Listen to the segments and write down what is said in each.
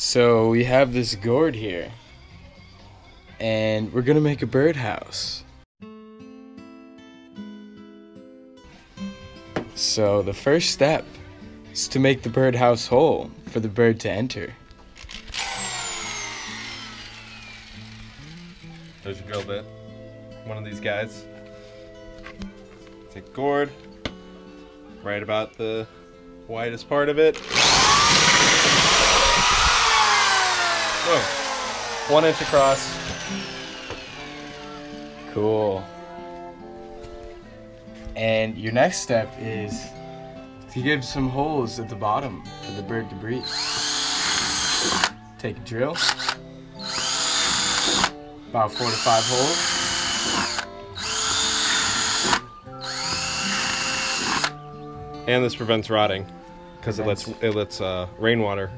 So we have this gourd here, and we're gonna make a birdhouse. So the first step is to make the birdhouse hole for the bird to enter. There's your drill bit. One of these guys. Take gourd, right about the widest part of it. Whoa. 1 inch across. Cool. And your next step is to give some holes at the bottom for the bird to breathe. Take a drill, about 4 to 5 holes. And this prevents rotting because it lets rainwater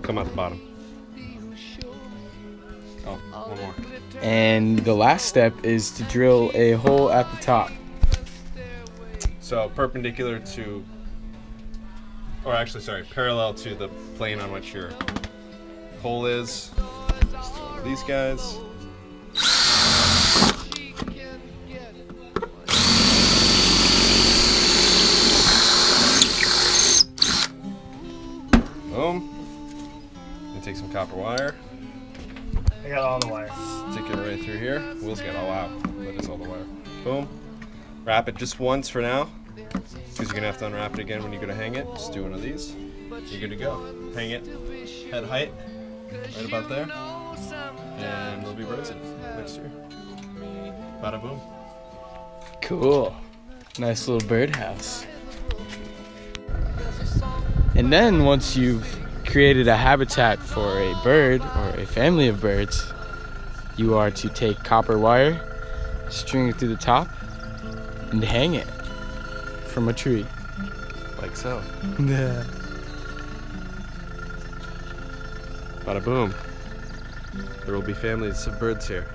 come out the bottom. Oh, one more. And the last step is to drill a hole at the top. So perpendicular to, or actually, sorry, parallel to the plane on which your hole is. Just one of these guys. Boom. And take some copper wire. I got all the wire. Stick it right through here. Will's got all out. That is all the wire. Boom. Wrap it just once for now, because you're gonna have to unwrap it again when you go to hang it. Just do one of these. You're good to go. Hang it head height, right about there, and there'll be birds in it next year. Bada boom. Cool. Nice little birdhouse. And then once you've created a habitat for a bird or a family of birds, you are to take copper wire, string it through the top, and hang it from a tree. Like so. Yeah. Bada boom. There will be families of birds here.